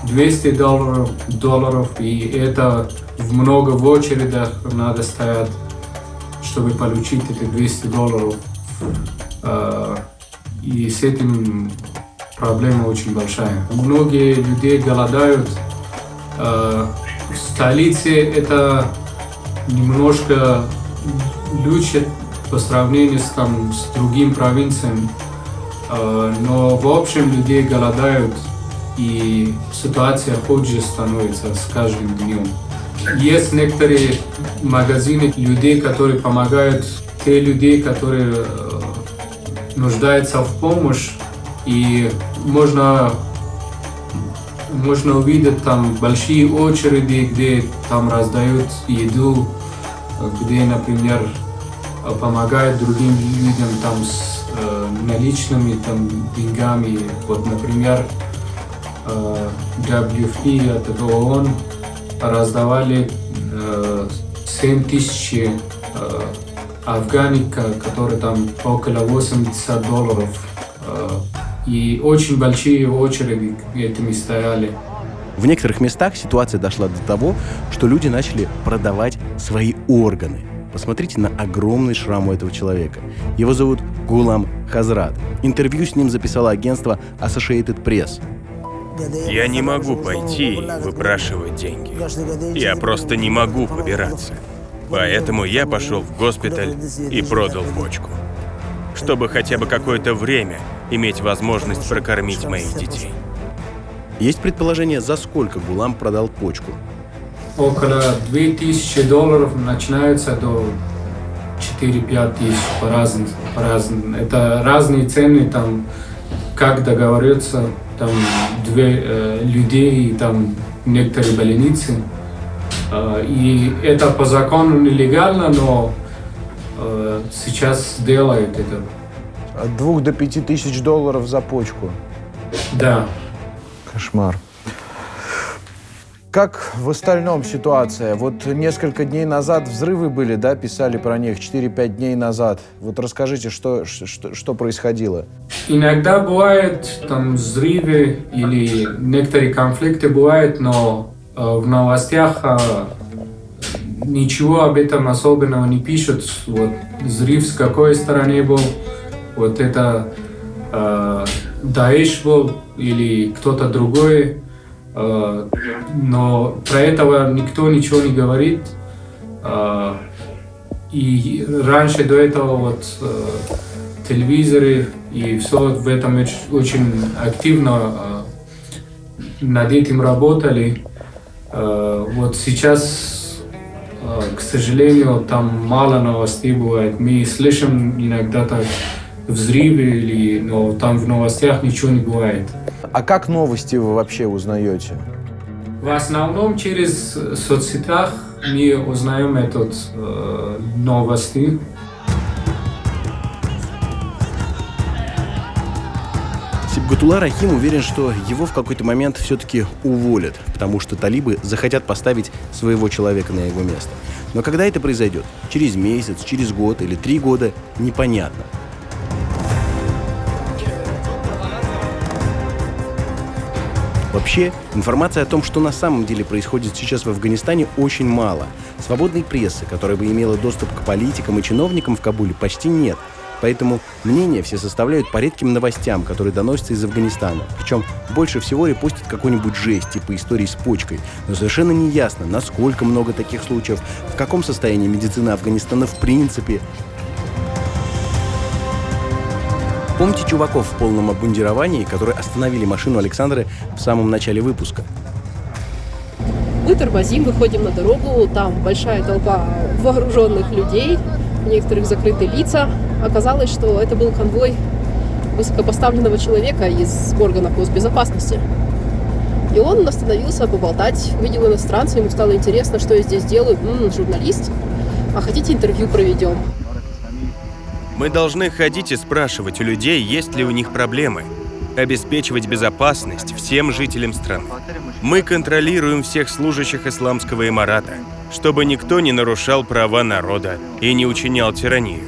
$200, и это много в очередях надо стоять, чтобы получить эти $200. И с этим проблема очень большая. Многие люди голодают. В столице это немножко лучше по сравнению с другими провинциями. Но в общем люди голодают, и ситуация хуже становится с каждым днем. Есть некоторые магазины людей, которые помогают те людей, которые нуждаются в помощи, и можно увидеть там большие очереди, где там раздают еду, где, например, помогают другим людям там с наличными деньгами. Вот, например, WFP от ООН раздавали 7000 афганика, которые там около $80. И очень большие очереди этими стояли. В некоторых местах ситуация дошла до того, что люди начали продавать свои органы. Посмотрите на огромный шрам у этого человека. Его зовут Гулам Хазрат. Интервью с ним записало агентство Associated Press. Я не могу пойти и выпрашивать деньги. Я просто не могу побираться. Поэтому я пошел в госпиталь и продал почку, чтобы хотя бы какое-то время иметь возможность прокормить моих детей. Есть предположение, за сколько Гулам продал почку? Около $2000 начинается до 4-5 тысяч по-разному. Это разные цены, там, как договориться, там, людей, там, некоторые больницы. И это по закону нелегально, но сейчас делают это. От $2 до $5 тысяч за почку. Да. Кошмар. Как в остальном ситуация? Вот несколько дней назад взрывы были, да, писали про них, 4-5 дней назад. Вот расскажите, что происходило? Иногда бывают там взрывы или некоторые конфликты бывают, но в новостях ничего об этом особенного не пишут. Вот взрыв с какой стороны был, вот это Даиш был или кто-то другой. Но про этого никто ничего не говорит. И раньше до этого вот телевизоры и все в этом очень активно над этим работали. Вот сейчас, к сожалению, там мало новостей бывает. Мы слышим иногда так взрывы, но там в новостях ничего не бывает. А как новости вы вообще узнаете? В основном через соцсетях мы узнаем новости. Сибгатулла Рахим уверен, что его в какой-то момент все-таки уволят, потому что талибы захотят поставить своего человека на его место. Но когда это произойдет? Через месяц, через год или 3 года? Непонятно. Вообще, информации о том, что на самом деле происходит сейчас в Афганистане, очень мало. Свободной прессы, которая бы имела доступ к политикам и чиновникам в Кабуле, почти нет. Поэтому мнения все составляют по редким новостям, которые доносятся из Афганистана. Причем больше всего репостят какой-нибудь жесть, типа истории с почкой. Но совершенно не ясно, насколько много таких случаев, в каком состоянии медицина Афганистана в принципе. Помните чуваков в полном обмундировании, которые остановили машину Александры в самом начале выпуска? Мы тормозим, выходим на дорогу, там большая толпа вооруженных людей, у некоторых закрытые лица. Оказалось, что это был конвой высокопоставленного человека из органов госбезопасности. И он остановился поболтать, увидел иностранца, ему стало интересно, что я здесь делаю. Журналист, а хотите интервью проведем? Мы должны ходить и спрашивать у людей, есть ли у них проблемы, обеспечивать безопасность всем жителям страны. Мы контролируем всех служащих исламского эмирата, чтобы никто не нарушал права народа и не учинял тиранию.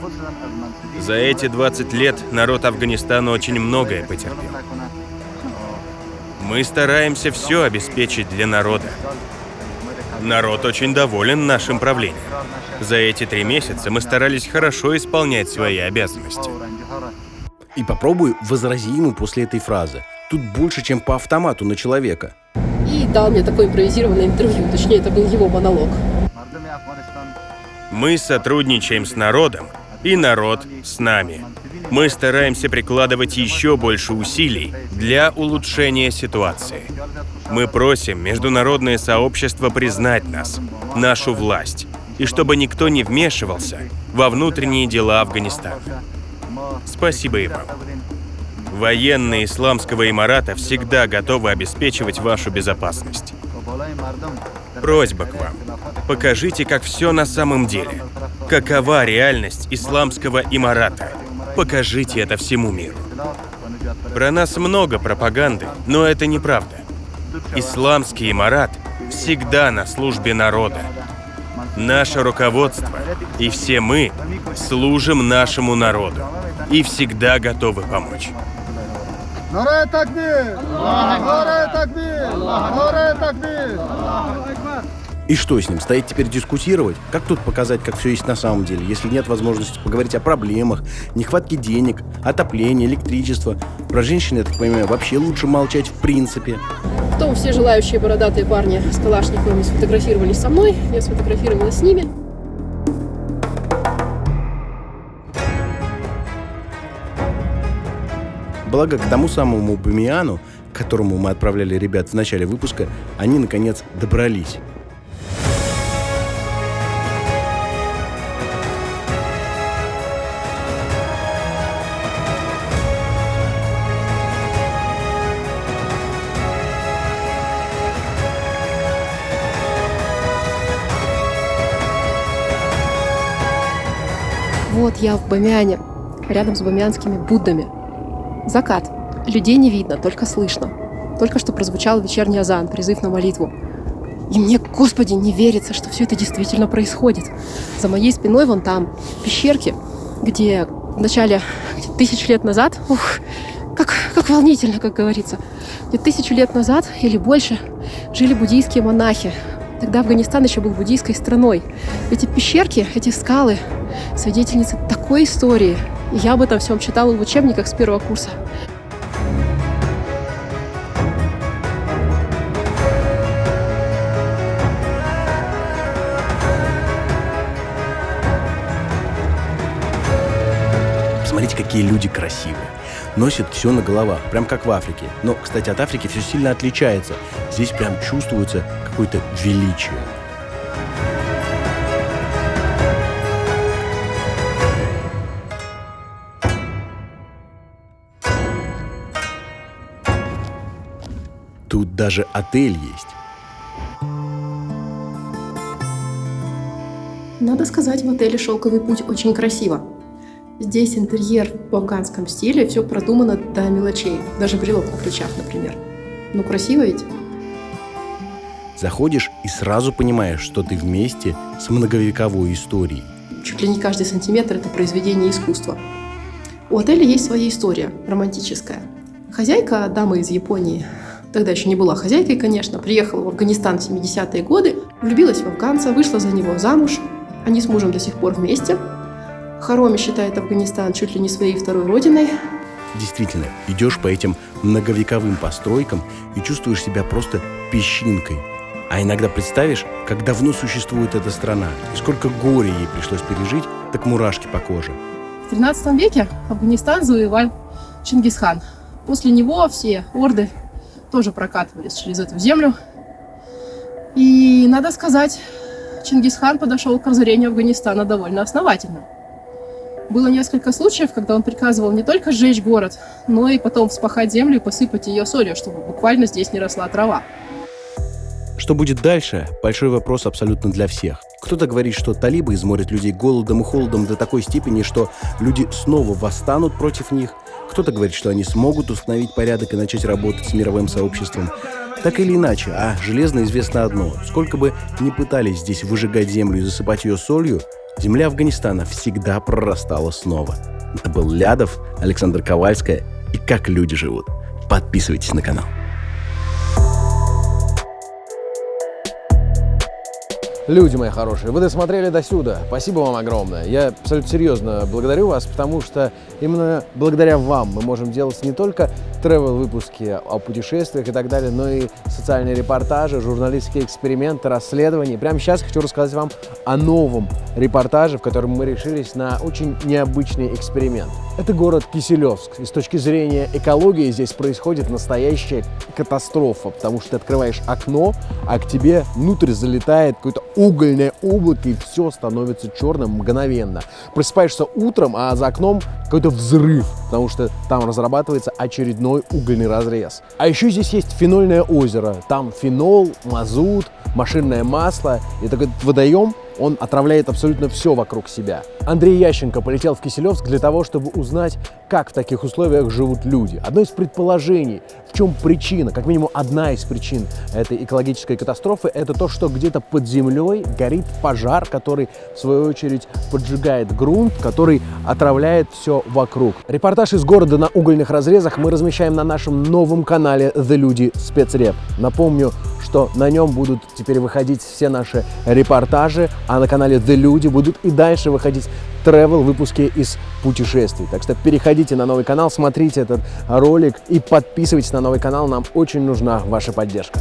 За эти 20 лет народ Афганистана очень многое потерпел. Мы стараемся все обеспечить для народа. Народ очень доволен нашим правлением. За эти 3 месяца мы старались хорошо исполнять свои обязанности. И попробуй возрази ему после этой фразы. Тут больше, чем по автомату на человека. И дал мне такое импровизированное интервью, точнее, это был его монолог. Мы сотрудничаем с народом, и народ с нами. Мы стараемся прикладывать еще больше усилий для улучшения ситуации. Мы просим международное сообщество признать нас, нашу власть, и чтобы никто не вмешивался во внутренние дела Афганистана. Спасибо и вам. Военные исламского эмирата всегда готовы обеспечивать вашу безопасность. Просьба к вам. Покажите, как все на самом деле. Какова реальность исламского эмирата? Покажите это всему миру. Про нас много пропаганды, но это неправда. Исламский эмират всегда на службе народа. Наше руководство и все мы служим нашему народу и всегда готовы помочь. И что с ним? Стоять теперь дискутировать? Как тут показать, как все есть на самом деле, если нет возможности поговорить о проблемах, нехватке денег, отоплении, электричества? Про женщин, я так понимаю, вообще лучше молчать в принципе. Потом все желающие бородатые парни с калашниковыми сфотографировались со мной, я сфотографировалась с ними. Благо, к тому самому Бамияну, к которому мы отправляли ребят в начале выпуска, они, наконец, добрались. Вот я в Бамияне, рядом с бамиянскими Буддами. Закат. Людей не видно, только слышно. Только что прозвучал вечерний азан, призыв на молитву. И мне, господи, не верится, что все это действительно происходит. За моей спиной вон там пещерки, где в начале 1000 лет назад, как волнительно, как говорится, где 1000 лет назад или больше жили буддийские монахи. Тогда Афганистан еще был буддийской страной. Эти пещерки, эти скалы, свидетельницы такой истории. И я об этом всем читала в учебниках с 1-го курса. Смотрите, какие люди красивые. Носят все на головах, прям как в Африке. Но, кстати, от Африки все сильно отличается. Здесь прям чувствуется какое-то величие. Тут даже отель есть. Надо сказать, в отеле «Шелковый путь» очень красиво. Здесь интерьер в афганском стиле, все продумано до мелочей. Даже брелок на ключах, например. Ну, красиво ведь? Заходишь и сразу понимаешь, что ты вместе с многовековой историей. Чуть ли не каждый сантиметр – это произведение искусства. У отеля есть своя история, романтическая. Хозяйка, дама из Японии, тогда еще не была хозяйкой, конечно, приехала в Афганистан в 70-е годы, влюбилась в афганца, вышла за него замуж. Они с мужем до сих пор вместе. Хароми считает Афганистан чуть ли не своей второй родиной. Действительно, идешь по этим многовековым постройкам и чувствуешь себя просто песчинкой. А иногда представишь, как давно существует эта страна, и сколько горя ей пришлось пережить, так мурашки по коже. В 13 веке Афганистан завоевал Чингисхан. После него все орды тоже прокатывались через эту землю. И, надо сказать, Чингисхан подошел к разорению Афганистана довольно основательно. Было несколько случаев, когда он приказывал не только сжечь город, но и потом вспахать землю и посыпать ее солью, чтобы буквально здесь не росла трава. Что будет дальше? Большой вопрос абсолютно для всех. Кто-то говорит, что талибы изморят людей голодом и холодом до такой степени, что люди снова восстанут против них. Кто-то говорит, что они смогут установить порядок и начать работать с мировым сообществом. Так или иначе, а железно известно одно. Сколько бы ни пытались здесь выжигать землю и засыпать ее солью, земля Афганистана всегда прорастала снова. Это был Лядов, Александра Ковальская и «Как люди живут». Подписывайтесь на канал. Люди мои хорошие, вы досмотрели до сюда. Спасибо вам огромное. Я абсолютно серьезно благодарю вас, потому что именно благодаря вам мы можем делать не только тревел-выпуски о путешествиях и так далее, но и социальные репортажи, журналистские эксперименты, расследования. Прямо сейчас хочу рассказать вам о новом репортаже, в котором мы решились на очень необычный эксперимент. Это город Киселевск. И с точки зрения экологии здесь происходит настоящая катастрофа, потому что ты открываешь окно, а к тебе внутрь залетает какое-то угольное облако, и все становится черным мгновенно. Просыпаешься утром, а за окном какой-то взрыв, потому что там разрабатывается очередной угольный разрез. А еще здесь есть фенольное озеро. Там фенол, мазут, машинное масло. И такой водоем, он отравляет абсолютно все вокруг себя. Андрей Ященко полетел в Киселевск для того, чтобы узнать, как в таких условиях живут люди. Одно из предположений, в чем причина, как минимум одна из причин этой экологической катастрофы, это то, что где-то под землей горит пожар, который, в свою очередь, поджигает грунт, который отравляет все вокруг. Репортаж из города на угольных разрезах мы размещаем на нашем новом канале The Люди Спецреп. Напомню, что на нем будут теперь выходить все наши репортажи, а на канале The Люди будут и дальше выходить travel-выпуски из путешествий. Так что переходите на новый канал, смотрите этот ролик и подписывайтесь на новый канал. Нам очень нужна ваша поддержка.